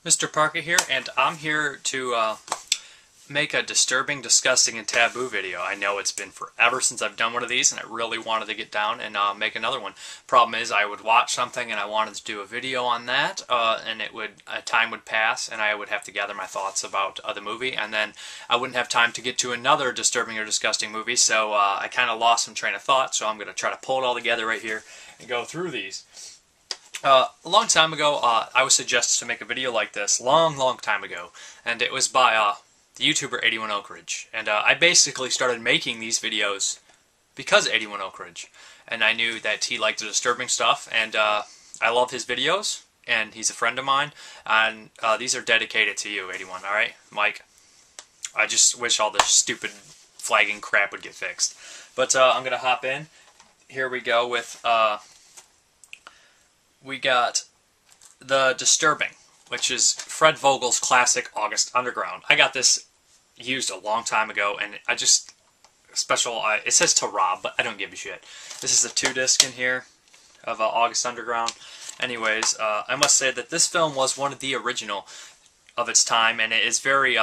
mrparka here, and I'm here to make a disturbing, disgusting, and taboo video. I know it's been forever since I've done one of these, and I really wanted to get down and make another one. Problem is, I would watch something and I wanted to do a video on that, and time would pass, and I would have to gather my thoughts about the movie, and then I wouldn't have time to get to another disturbing or disgusting movie, so I kind of lost some train of thought, so I'm going to try to pull it all together right here and go through these. A long time ago, I was suggested to make a video like this, long time ago, and it was by the YouTuber 81 Oak Ridge, and I basically started making these videos because of 81 Oak Ridge, and I knew that he liked the disturbing stuff, and I love his videos, and he's a friend of mine, and these are dedicated to you, 81, alright, Mike? I just wish all this stupid flagging crap would get fixed. But I'm going to hop in. Here we go with... we got The Disturbing, which is Fred Vogel's classic August Underground. I got this used a long time ago, and I just it says to rob, but I don't give a shit. This is a 2-disc in here of August Underground. Anyways, I must say that this film was one of the original of its time, and it is very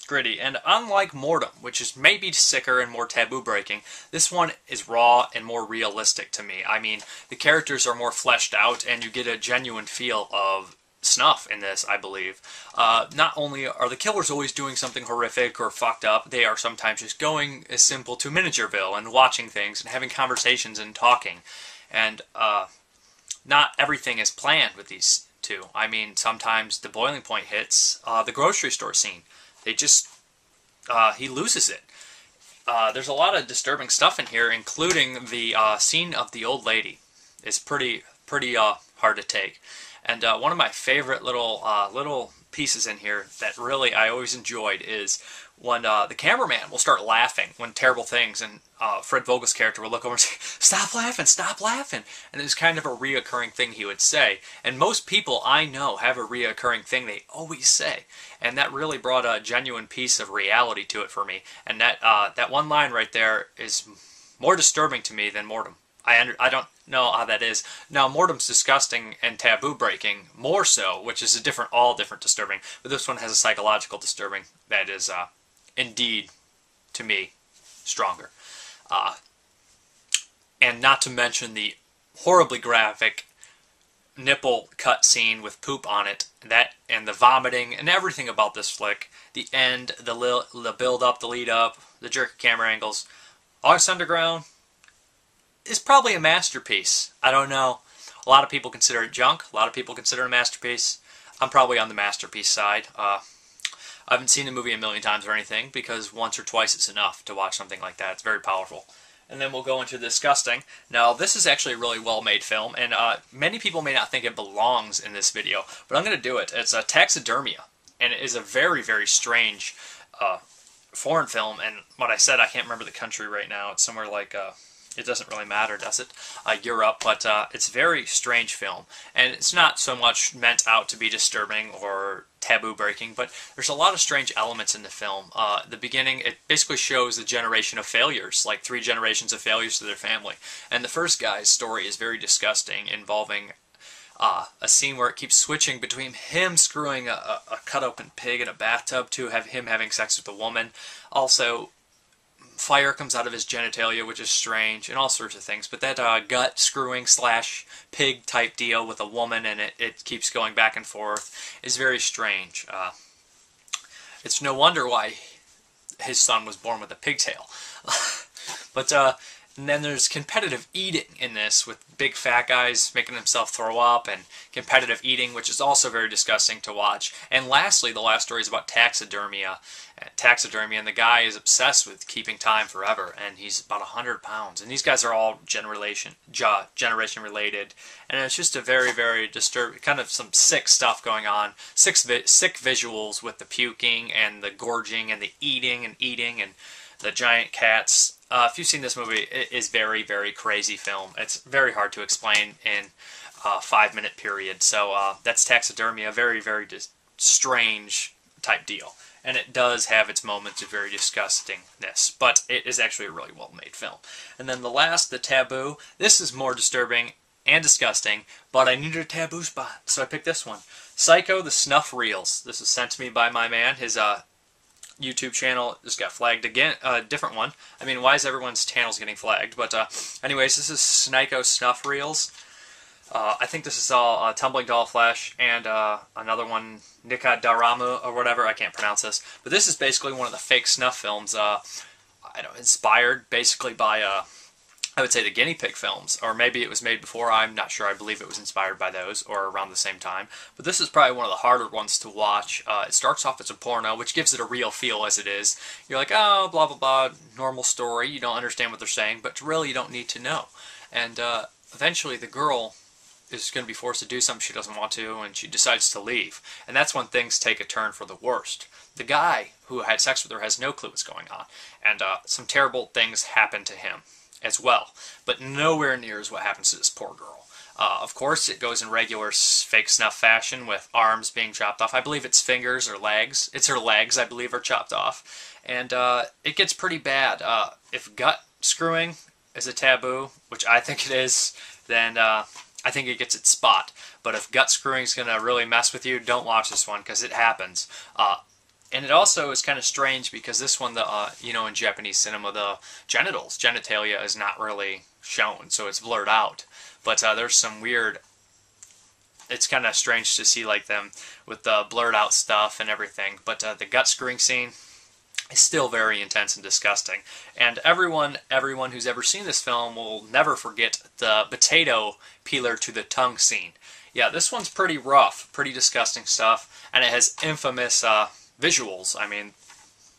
gritty. And unlike Mortem, which is maybe sicker and more taboo breaking, this one is raw and more realistic to me. I mean, the characters are more fleshed out, and you get a genuine feel of snuff in this, I believe. Not only are the killers always doing something horrific or fucked up, they are sometimes just going as simple to Miniatureville and watching things and having conversations and talking. And not everything is planned with these two. I mean, sometimes the boiling point hits. The grocery store scene, they just, he loses it. There's a lot of disturbing stuff in here, including the scene of the old lady. It's pretty hard to take. And one of my favorite little pieces in here that really I always enjoyed is when the cameraman will start laughing when terrible things, and Fred Vogel's character will look over and say, "Stop laughing, stop laughing." And it's kind of a reoccurring thing he would say. And most people I know have a reoccurring thing they always say. And that really brought a genuine piece of reality to it for me. And that one line right there is more disturbing to me than Mortem. I don't know how that is. Now, Mortem's disgusting and taboo breaking, more so, which is all different disturbing. But this one has a psychological disturbing that is, indeed, to me, stronger. And not to mention the horribly graphic nipple cut scene with poop on it, and the vomiting and everything about this flick. The end, the build up, the lead up, the jerky camera angles. August Underground is probably a masterpiece. I don't know. A lot of people consider it junk. A lot of people consider it a masterpiece. I'm probably on the masterpiece side. I haven't seen the movie a million times or anything, because once or twice it's enough to watch something like that. It's very powerful. And then we'll go into disgusting. Now, this is actually a really well-made film, and many people may not think it belongs in this video, but I'm going to do it. It's a Taxidermia, and it is a very strange foreign film. And what I said, I can't remember the country right now. It's somewhere like... it doesn't really matter, does it? Europe, but it's a very strange film. And it's not so much meant out to be disturbing or taboo-breaking, but there's a lot of strange elements in the film. The beginning, it basically shows the generation of failures, like 3 generations of failures to their family. And the first guy's story is very disgusting, involving a scene where it keeps switching between him screwing a cut-open pig in a bathtub to him having sex with a woman. Also, fire comes out of his genitalia, which is strange, and all sorts of things. But that gut screwing / pig type deal with a woman, and it keeps going back and forth, is very strange. It's no wonder why his son was born with a pigtail. But and then there's competitive eating in this, with big fat guys making themselves throw up, and competitive eating, which is also very disgusting to watch. And lastly, the last story is about taxidermia. And the guy is obsessed with keeping time forever, and he's about 100 pounds. And these guys are all generation related, and it's just a very disturbing, kind of some sick stuff going on. Sick visuals with the puking and the gorging and the eating and the giant cats. If you've seen this movie, it is very crazy film. It's very hard to explain in a 5-minute period. So that's Taxidermia, very strange type deal. And it does have its moments of very disgustingness, but it is actually a really well-made film. And then the last, The Taboo, this is more disturbing and disgusting, but I needed a taboo spot, so I picked this one. Psycho, the Snuff Reels. This was sent to me by my man. His YouTube channel just got flagged again. Different one. I mean, why is everyone's channels getting flagged? But anyways, this is Psycho Snuff Reels. I think this is all Tumbling Doll Flesh and another one, Nika Daramu or whatever. I can't pronounce this. But this is basically one of the fake snuff films. Inspired basically by I would say the guinea pig films, or maybe it was made before. I'm not sure. I believe it was inspired by those or around the same time. But this is probably one of the harder ones to watch. It starts off as a porno, which gives it a real feel as it is. You're like, oh, blah, blah, blah, normal story. You don't understand what they're saying, but really you don't need to know. And eventually the girl is going to be forced to do something she doesn't want to, and she decides to leave. And that's when things take a turn for the worst. The guy who had sex with her has no clue what's going on, and some terrible things happen to him as well, but nowhere near as what happens to this poor girl. Of course, it goes in regular fake snuff fashion with arms being chopped off. I believe it's fingers or legs. It's her legs, I believe, are chopped off. And it gets pretty bad. If gut screwing is a taboo, which I think it is, then I think it gets its spot. But if gut screwing is going to really mess with you, don't watch this one, because it happens. And it also is kind of strange because this one, you know, in Japanese cinema, the genitalia is not really shown, so it's blurred out. But there's some weird, it's kind of strange to see like them with the blurred out stuff and everything. But the gut screwing scene is still very intense and disgusting. And everyone who's ever seen this film will never forget the potato peeler to the tongue scene. Yeah, this one's pretty rough, pretty disgusting stuff, and it has infamous visuals. I mean,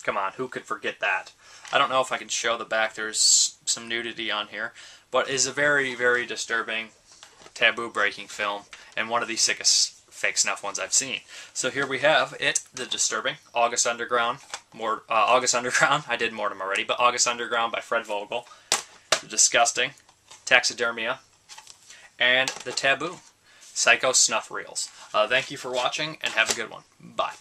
come on, who could forget that? I don't know if I can show the back. There's some nudity on here, but it's a very, very disturbing, taboo-breaking film, and one of the sickest fake snuff ones I've seen. So here we have it, the disturbing August Underground. August Underground. I did Mortem already, but August Underground by Fred Vogel. The disgusting Taxidermia, and the Taboo Psycho Snuff Reels. Thank you for watching, and have a good one. Bye.